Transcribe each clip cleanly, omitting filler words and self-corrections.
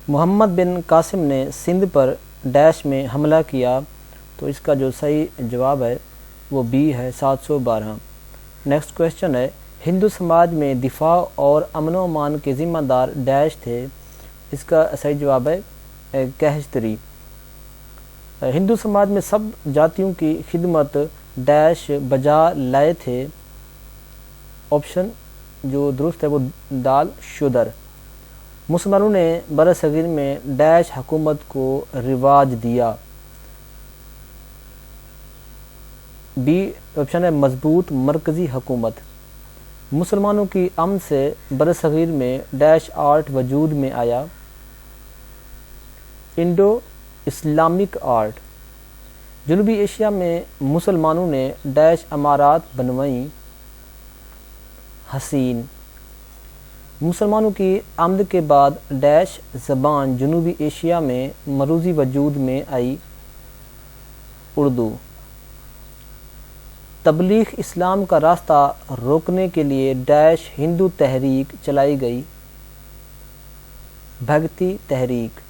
محمد بن قاسم نے سندھ پر ڈیش میں حملہ کیا، تو اس کا جو صحیح جواب ہے وہ بی ہے 712۔ نیکسٹ کویشچن ہے، ہندو سماج میں دفاع اور امن و امان کے ذمہ دار ڈیش تھے؟ اس کا صحیح جواب ہے کہستی۔ ہندو سماج میں سب جاتیوں کی خدمت ڈیش بجا لائے تھے، آپشن جو درست ہے وہ دال شودر۔ مسلمانوں نے برصغیر میں ڈیش حکومت کو رواج دیا، بی آپشن ہے مضبوط مرکزی حکومت۔ مسلمانوں کی امن سے برصغیر میں ڈیش آرٹ وجود میں آیا، انڈو اسلامک آرٹ۔ جنوبی ایشیا میں مسلمانوں نے ڈیش عمارات بنوائیں، حسین۔ مسلمانوں کی آمد کے بعد ڈیش زبان جنوبی ایشیا میں مروزی وجود میں آئی، اردو۔ تبلیغ اسلام کا راستہ روکنے کے لیے ڈیش ہندو تحریک چلائی گئی، بھگتی تحریک۔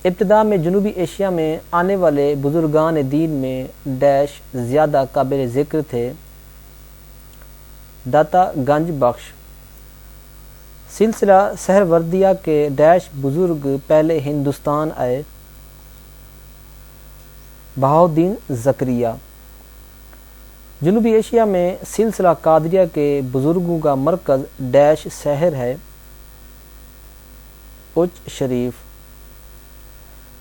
ابتدا میں جنوبی ایشیا میں آنے والے بزرگان دین میں ڈیش زیادہ قابل ذکر تھے، داتا گنج بخش۔ سلسلہ سہروردیہ کے ڈیش بزرگ پہلے ہندوستان آئے، بہاؤالدین زکریا۔ جنوبی ایشیا میں سلسلہ قادریہ کے بزرگوں کا مرکز ڈیش شہر ہے، اچ شریف۔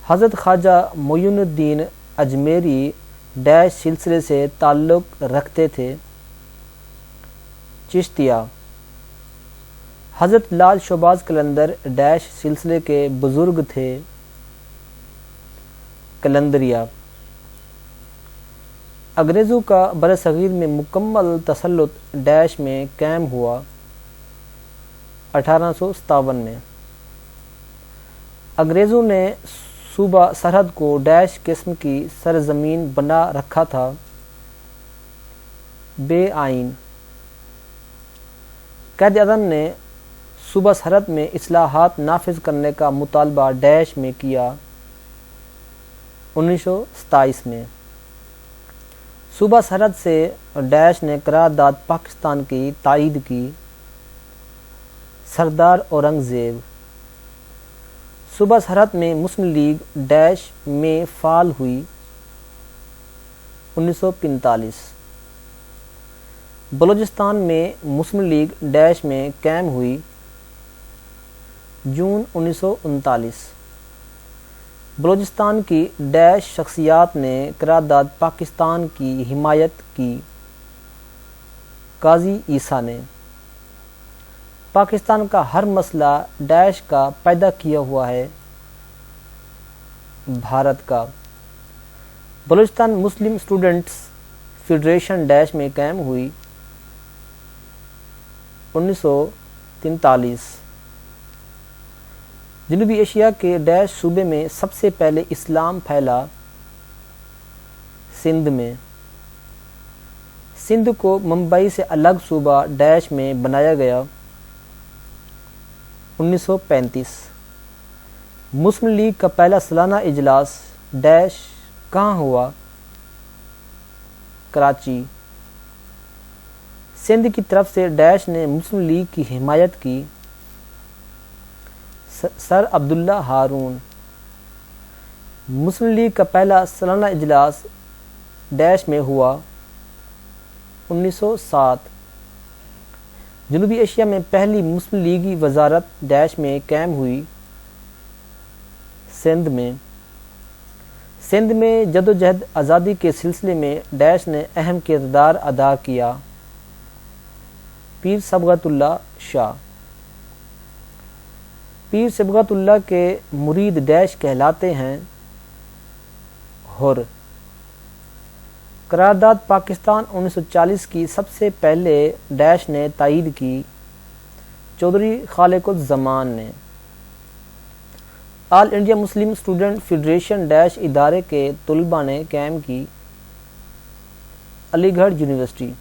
حضرت خواجہ معین الدین اجمیری ڈیش سلسلے سے تعلق رکھتے تھے، چشتیہ۔ حضرت لال شہباز قلندر ڈیش سلسلے کے بزرگ تھے، قلندریہ۔ انگریزوں کا برصغیر میں مکمل تسلط ڈیش میں قائم ہوا، 1857 میں۔ انگریزوں نے صوبہ سرحد کو ڈیش قسم کی سرزمین بنا رکھا تھا، بے آئین۔ قائد اعظم نے صوبہ سرحد میں اصلاحات نافذ کرنے کا مطالبہ ڈیش میں کیا، 1927 میں۔ صوبہ سرحد سے ڈیش نے قرارداد پاکستان کی تائید کی، سردار اورنگزیب۔ صوبہ سرحد میں مسلم لیگ ڈیش میں فعال ہوئی، 1945۔ بلوچستان میں مسلم لیگ ڈیش میں قائم ہوئی، جون 1939۔ بلوچستان کی ڈیش شخصیات نے قرارداد پاکستان کی حمایت کی، قاضی عیسیٰ نے۔ پاکستان کا ہر مسئلہ ڈیش کا پیدا کیا ہوا ہے، بھارت کا۔ بلوچستان مسلم اسٹوڈنٹس فیڈریشن ڈیش میں قائم ہوئی، 1943۔ جنوبی ایشیا کے ڈیش صوبے میں سب سے پہلے اسلام پھیلا، سندھ میں۔ سندھ کو ممبئی سے الگ صوبہ ڈیش میں بنایا گیا، 1935۔ مسلم لیگ کا پہلا سالانہ اجلاس ڈیش کہاں ہوا، کراچی۔ سندھ کی طرف سے ڈیش نے مسلم لیگ کی حمایت کی، سر عبداللہ ہارون۔ مسلم لیگ کا پہلا سالانہ اجلاس ڈیش میں ہوا، 1907۔ جنوبی ایشیا میں پہلی مسلم لیگی وزارت ڈیش میں قائم ہوئی، سندھ میں۔ سندھ میں جدوجہد آزادی کے سلسلے میں ڈیش نے اہم کردار ادا کیا، پیر صبغت اللہ شاہ۔ پیر صبغت اللہ کے مرید ڈیش کہلاتے ہیں، ہر۔ قرارداد پاکستان 1940 کی سب سے پہلے ڈیش نے تائید کی، چودھری خالق الزمان نے۔ All India Muslim student federation dash ادارے کے طلباء نے قائم کی، Aligarh university.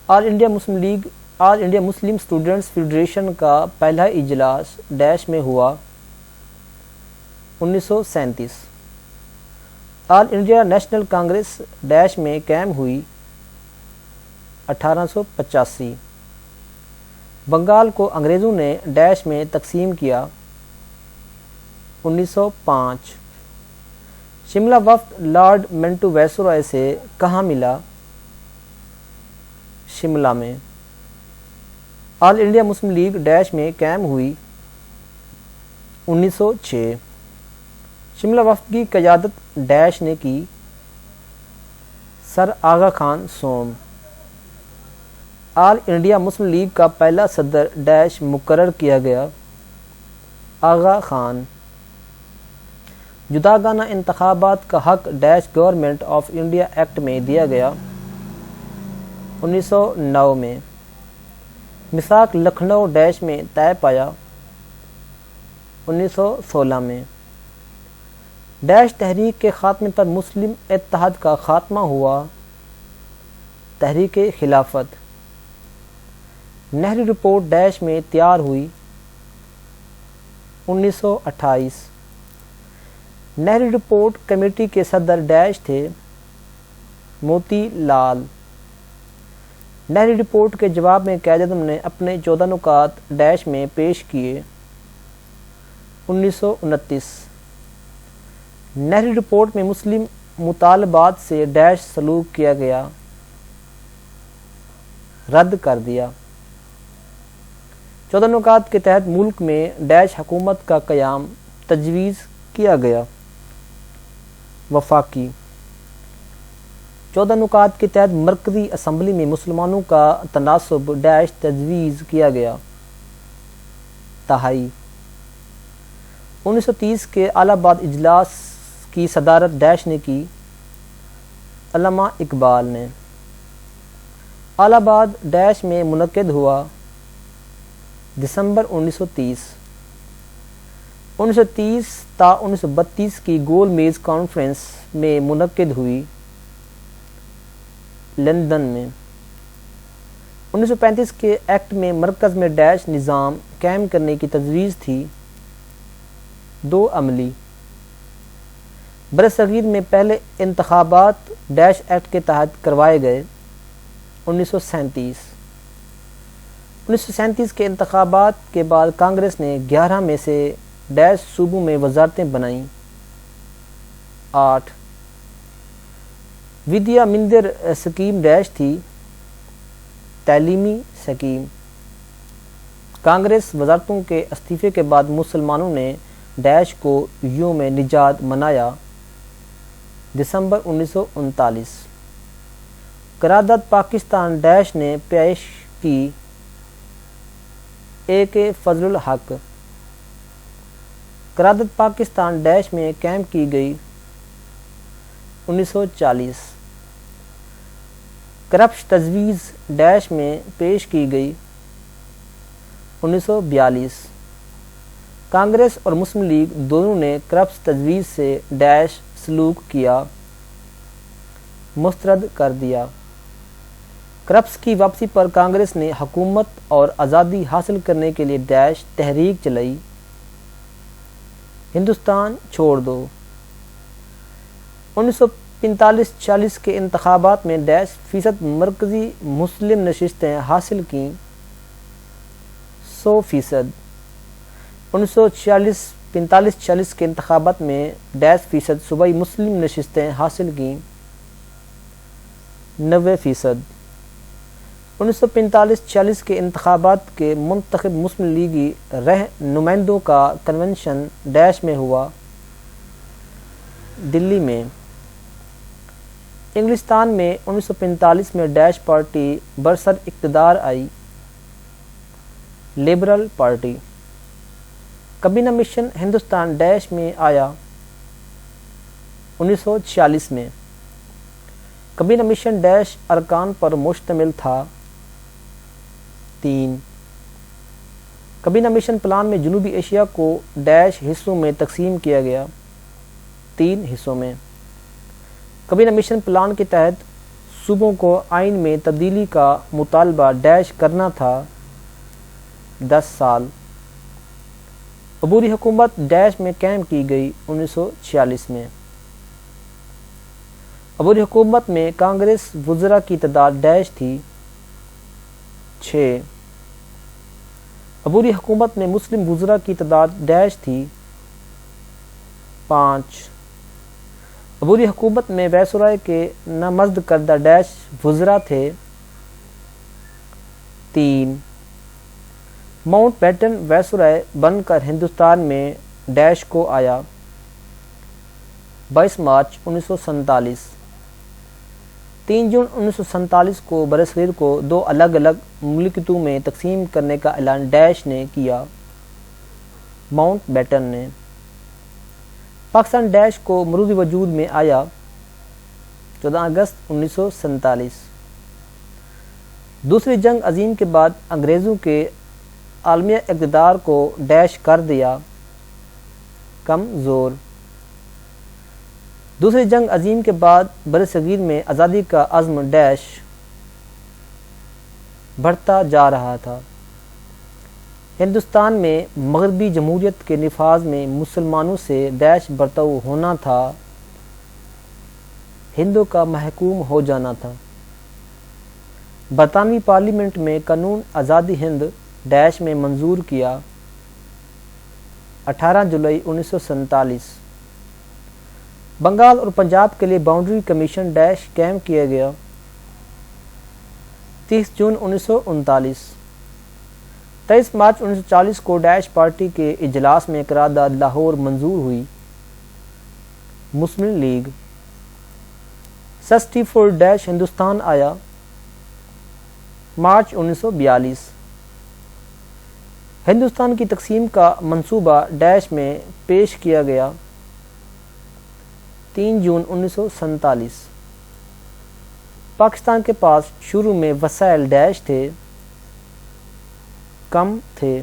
All India Muslim league all India Muslim students federation کا پہلا اجلاس ڈیش میں ہوا 1937۔ All India National Congress dash میں قائم ہوئی 1885۔ بنگال کو انگریزوں نے ڈیش میں تقسیم کیا 1905۔ شملہ وفد لارڈ منٹو وائسرائے سے کہاں ملا؟ شملہ میں۔ آل انڈیا مسلم لیگ ڈیش میں قائم ہوئی 1906۔ شملہ وفد کی قیادت ڈیش نے کی؟ سر آغا خان سوم۔ آل انڈیا مسلم لیگ کا پہلا صدر ڈیش مقرر کیا گیا؟ آغا خان۔ جداگانہ انتخابات کا حق dash government of India act میں دیا گیا؟ 1909 میں۔ میثاق لکھنؤ ڈیش میں طے پایا؟ 1916 میں۔ ڈیش تحریک کے خاتمے پر مسلم اتحاد کا خاتمہ ہوا؟ تحریک خلافت۔ نہرو رپورٹ ڈیش میں تیار ہوئی؟ 1928۔ نہرو رپورٹ کمیٹی کے صدر ڈیش تھے؟ موتی لال۔ نہرو رپورٹ کے جواب میں قائد-اعظم نے اپنے 14 نکات ڈیش میں پیش کیے؟ 1929۔ نہرو رپورٹ میں مسلم مطالبات سے ڈیش سلوک کیا گیا؟ رد کر دیا۔ 14 نکات کے تحت ملک میں ڈیش حکومت کا قیام تجویز کیا گیا؟ وفاقی۔ 14 نکات کے تحت مرکزی اسمبلی میں مسلمانوں کا تناسب ڈیش تجویز کیا گیا؟ تہائی۔ 1930 کے الہ آباد اجلاس کی صدارت ڈیش نے کی؟ علامہ اقبال نے۔ الہ آباد ڈیش میں منعقد ہوا؟ دسمبر 1930۔ 1930 تا 1932 کی گول میز کانفرنس میں منعقد ہوئی؟ لندن میں۔ 1935 کے ایکٹ میں مرکز میں ڈیش نظام قائم کرنے کی تجویز تھی؟ 2 عملی۔ برصغیر میں پہلے انتخابات ڈیش ایکٹ کے تحت کروائے گئے؟ 1937۔ 1937 کے انتخابات کے بعد کانگریس نے 11 میں سے ڈیش صوبوں میں وزارتیں بنائیں؟ 8۔ ودیا مندر اسکیم ڈیش تھی؟ تعلیمی اسکیم۔ کانگریس وزارتوں کے استعفے کے بعد مسلمانوں نے ڈیش کو یوم نجات منایا؟ دسمبر 1939۔ قرارداد پاکستان ڈیش نے پیش کی؟ اے کے فضل الحق۔ قرارداد پاکستان ڈیش میں قائم کی گئی؟ 1940۔ کرپش تجویز ڈیش میں پیش کی گئی؟ 1942۔ کانگریس اور مسلم لیگ دونوں نے کرپش تجویز سے ڈیش سلوک کیا؟ مسترد کر دیا۔ کرپس کی واپسی پر کانگریس نے حکومت اور آزادی حاصل کرنے کے لیے ڈیش تحریک چلائی؟ ہندوستان چھوڑ دو۔ 1945-46 کے انتخابات میں ڈیش فیصد مرکزی مسلم نشستیں حاصل کیں؟ 100%۔ 1945-46 کے انتخابات میں ڈیش فیصد صوبائی مسلم نشستیں حاصل کیں؟ 90%۔ 1945-46 کے انتخابات کے منتخب مسلم لیگی نمائندوں کا کنونشن ڈیش میں ہوا؟ دلی میں۔ انگلستان میں 1945 میں ڈیش پارٹی برسر اقتدار آئی؟ Liberal party. کابینہ مشن ہندوستان ڈیش میں آیا؟ 1946 میں۔ کابینہ مشن ڈیش ارکان پر مشتمل تھا؟ 3۔ کابینہ مشن پلان میں جنوبی ایشیا کو ڈیش حصوں میں تقسیم کیا گیا؟ 3 حصوں میں۔ کابینہ مشن پلان کے تحت صوبوں کو آئین میں تبدیلی کا مطالبہ ڈیش کرنا تھا 10 سال۔ عبوری حکومت ڈیش میں قائم کی گئی 1946 میں۔ عبوری حکومت میں کانگریس وزراء کی تعداد ڈیش تھی 6۔ عبوری حکومت میں مسلم وزراء کی تعداد ڈیش تھی 5۔ عبوری حکومت میں وائسرائے کے نامزد کردہ ڈیش وزراء تھے 3۔ ماؤنٹ بیٹن وائسرائے بن کر ہندوستان میں ڈیش کو آیا 22 مارچ 1947۔ 3 جون 1947 کو برصغیر کو 2 الگ الگ مملکتوں میں تقسیم کرنے کا اعلان ڈیش نے کیا، ماؤنٹ بیٹن نے۔ پاکستان ڈیش کو مروز وجود میں آیا 14 اگست 1947۔ دوسری جنگ عظیم کے بعد انگریزوں کے عالمی اقتدار کو ڈیش کر دیا کمزور۔ دوسری جنگ عظیم کے بعد برصغیر میں آزادی کا عزم ڈیش بڑھتا جا رہا تھا۔ ہندوستان میں مغربی جمہوریت کے نفاذ میں مسلمانوں سے ڈیش برتاؤ ہونا تھا، ہندوں کا محکوم ہو جانا تھا۔ برطانوی پارلیمنٹ میں قانون آزادی ہند ڈیش میں منظور کیا 18 جولائی 1947۔ بنگال اور پنجاب کے لیے باؤنڈری کمیشن ڈیش قائم کیا گیا 30 جون 1939۔ 23 مارچ 1940 کو ڈیش پارٹی کے اجلاس میں قرارداد لاہور منظور ہوئی۔ مسلم لیگ 64 ڈیش ہندوستان آیا مارچ 1942۔ ہندوستان کی تقسیم کا منصوبہ ڈیش میں پیش کیا گیا 3 جون 1947۔ پاکستان کے پاس شروع میں وسائل ڈیش تھے کم تھے۔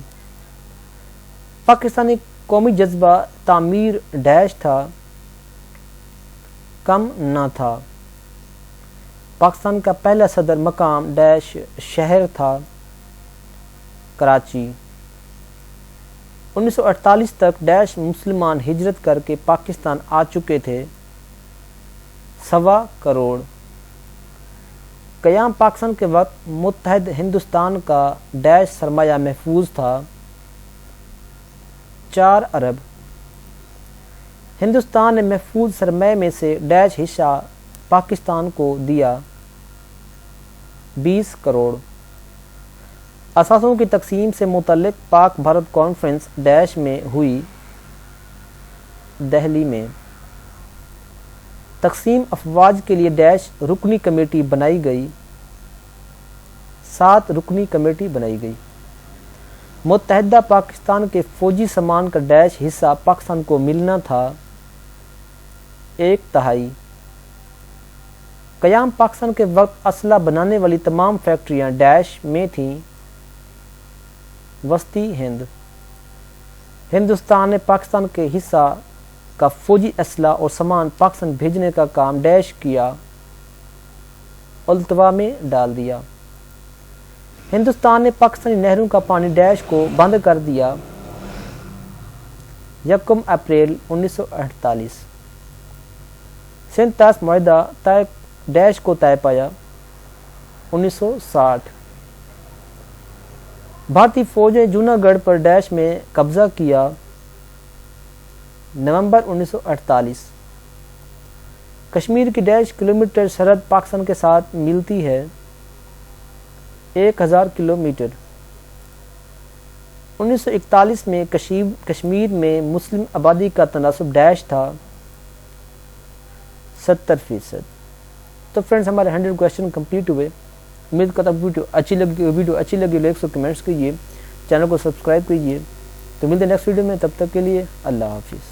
پاکستانی قومی جذبہ تعمیر ڈیش تھا کم نہ تھا۔ پاکستان کا پہلا صدر مقام ڈیش شہر تھا کراچی۔ 1948 تک ڈیش مسلمان ہجرت کر کے پاکستان آ چکے تھے 1.25 کروڑ۔ قیام پاکستان کے وقت متحد ہندوستان کا ڈیش سرمایہ محفوظ تھا 4 ارب۔ ہندوستان نے محفوظ سرمایہ میں سے ڈیش حصہ پاکستان کو دیا 20 کروڑ۔ اثاثوں کی تقسیم سے متعلق پاک بھارت کانفرنس ڈیش میں ہوئی دہلی میں۔ تقسیم افواج کے لیے ڈیش رکنی کمیٹی بنائی گئی 7 رکنی کمیٹی بنائی گئی۔ متحدہ پاکستان کے فوجی سامان کا ڈیش حصہ پاکستان کو ملنا تھا 1/3۔ قیام پاکستان کے وقت اسلحہ بنانے والی تمام فیکٹریاں ڈیش میں تھیں وسطی ہند۔ ہندوستان نے پاکستان کے حصہ کا فوجی اسلحہ اور سامان پاکستان بھیجنے کا کام ڈیش کیا التوا میں ڈال دیا۔ ہندوستان نے پاکستانی نہروں کا پانی ڈیش کو بند کر دیا 1 اپریل 1948۔ سندھ طاس معاہدہ ڈیش کو طے پایا 1960۔ بھارتی فوج نے جونا گڑھ پر ڈیش میں قبضہ کیا نومبر 1948۔ کشمیر کی ڈیش کلومیٹر سرحد پاکستان کے ساتھ ملتی ہے 1000 کلومیٹر۔ 1941 میں کشمیر میں مسلم آبادی کا تناسب ڈیش تھا 70%۔ تو فرینڈز ہمارے 100 کویشچن کمپلیٹ ہوئے۔ امید کرتا ہوں ویڈیو اچھی لگی لائک سے کمنٹس کیجیے، چینل کو سبسکرائب کیجیے۔ تو ملتے ہیں نیکسٹ ویڈیو میں، تب تک کے لیے اللہ حافظ۔